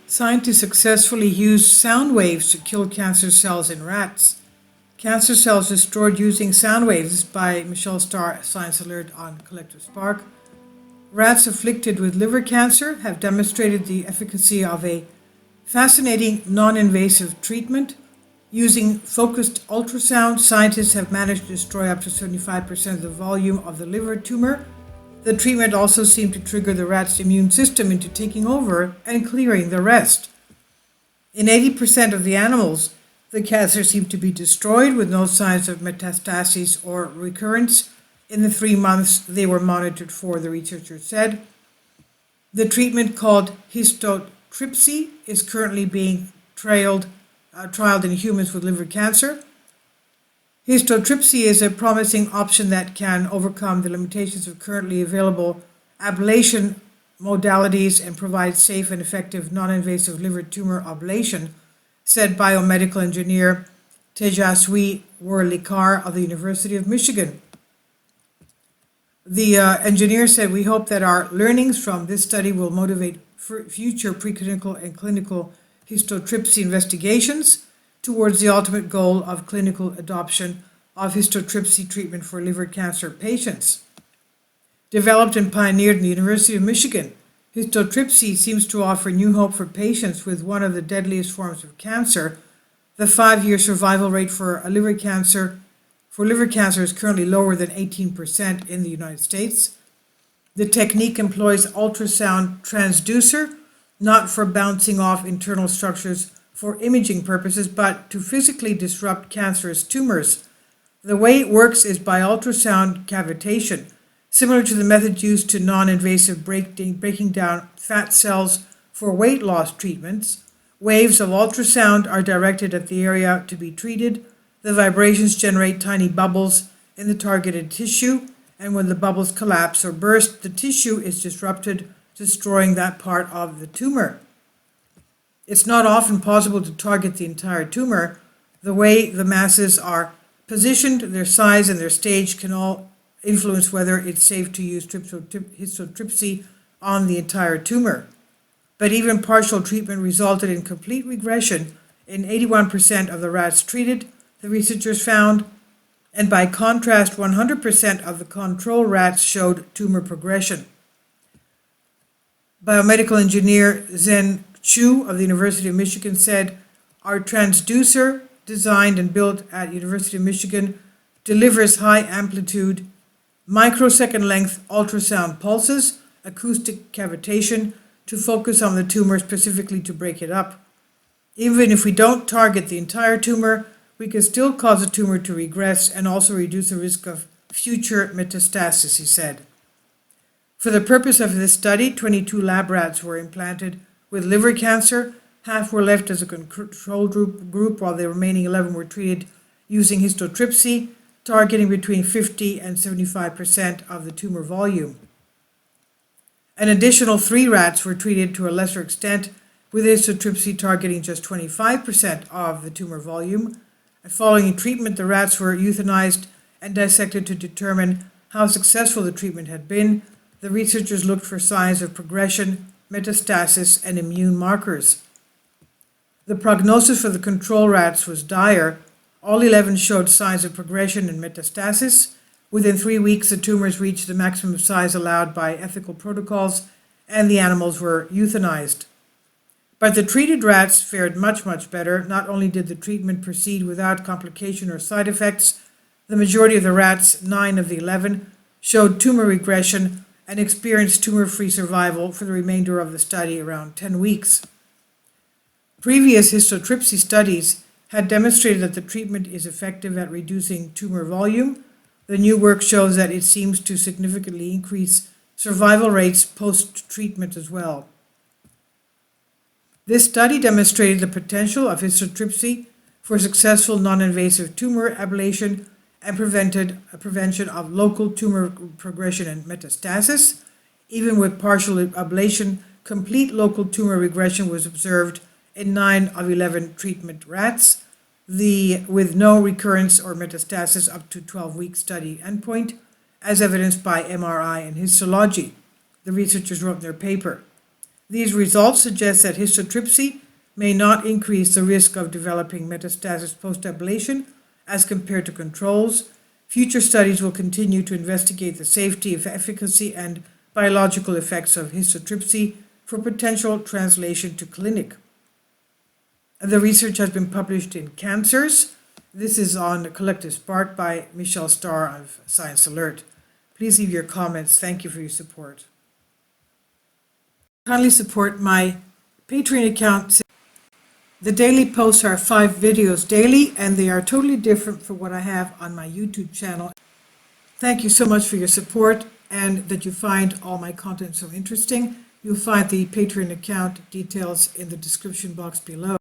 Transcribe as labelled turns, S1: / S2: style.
S1: Scientists successfully used sound waves to kill cancer cells in rats. Cancer cells destroyed using sound waves by Michelle Starr Science Alert on Collective Spark. Rats afflicted with liver cancer have demonstrated the efficacy of a fascinating non-invasive treatment. Using focused ultrasound, scientists have managed to destroy up to 75% of the volume of the liver tumor. The treatment also seemed to trigger the rat's immune system into taking over and clearing the rest. In 80% of the animals, the cancer seemed to be destroyed with no signs of metastases or recurrence in the 3 months they were monitored for, the researchers said. The treatment, called histotripsy, is currently being trialed in humans with liver cancer. Histotripsy is a promising option that can overcome the limitations of currently available ablation modalities and provide safe and effective non-invasive liver tumor ablation, said biomedical engineer Tejaswi Worlikar of the University of Michigan. The engineer said, "We hope that our learnings from this study will motivate future preclinical and clinical histotripsy investigations towards the ultimate goal of clinical adoption of histotripsy treatment for liver cancer patients." Developed and pioneered in the University of Michigan, histotripsy seems to offer new hope for patients with one of the deadliest forms of cancer. The 5-year survival rate for liver cancer is currently lower than 18% in the United States. The technique employs ultrasound transducer, not for bouncing off internal structures for imaging purposes, but to physically disrupt cancerous tumors. The way it works is by ultrasound cavitation, similar to the method used to non-invasive breaking down fat cells for weight loss treatments. Waves of ultrasound are directed at the area to be treated. The vibrations generate tiny bubbles in the targeted tissue, and when the bubbles collapse or burst, the tissue is disrupted, destroying that part of the tumor. It's not often possible to target the entire tumor. The way the masses are positioned, their size, and their stage can all influence whether it's safe to use histotripsy on the entire tumor. But even partial treatment resulted in complete regression in 81% of the rats treated, the researchers found, and by contrast, 100% of the control rats showed tumor progression. Biomedical engineer Zhen Chu of the University of Michigan said, "Our transducer, designed and built at University of Michigan, delivers high-amplitude, microsecond-length ultrasound pulses, acoustic cavitation, to focus on the tumor, specifically to break it up. Even if we don't target the entire tumor, we can still cause the tumor to regress and also reduce the risk of future metastasis," he said. For the purpose of this study, 22 lab rats were implanted with liver cancer. Half were left as a control group, while the remaining 11 were treated using histotripsy, targeting between 50 and 75% of the tumor volume. An additional 3 rats were treated to a lesser extent, with histotripsy targeting just 25% of the tumor volume. Following treatment, the rats were euthanized and dissected to determine how successful the treatment had been. The researchers looked for signs of progression, metastasis, and immune markers. The prognosis for the control rats was dire. All 11 showed signs of progression and metastasis. Within 3 weeks, the tumors reached the maximum size allowed by ethical protocols, and the animals were euthanized. But the treated rats fared much, much better. Not only did the treatment proceed without complication or side effects, the majority of the rats, 9 of the 11, showed tumor regression and experienced tumor-free survival for the remainder of the study, around 10 weeks. Previous histotripsy studies had demonstrated that the treatment is effective at reducing tumor volume. The new work shows that it seems to significantly increase survival rates post-treatment as well. This study demonstrated the potential of histotripsy for successful non-invasive tumor ablation and prevention of local tumor progression and metastasis. Even with partial ablation, complete local tumor regression was observed in 9 of 11 treatment rats, with no recurrence or metastasis up to 12-week study endpoint, as evidenced by MRI and histology, the researchers wrote in their paper. These results suggest that histotripsy may not increase the risk of developing metastasis post-ablation as compared to controls. Future studies will continue to investigate the safety, efficacy, and biological effects of histotripsy for potential translation to clinic. The research has been published in Cancers. This is on Collective Spark by Michelle Starr of Science Alert. Please leave your comments. Thank you for your support. Kindly support my Patreon account. The daily posts are 5 videos daily, and they are totally different from what I have on my YouTube channel. Thank you so much for your support and that you find all my content so interesting. You'll find the Patreon account details in the description box below.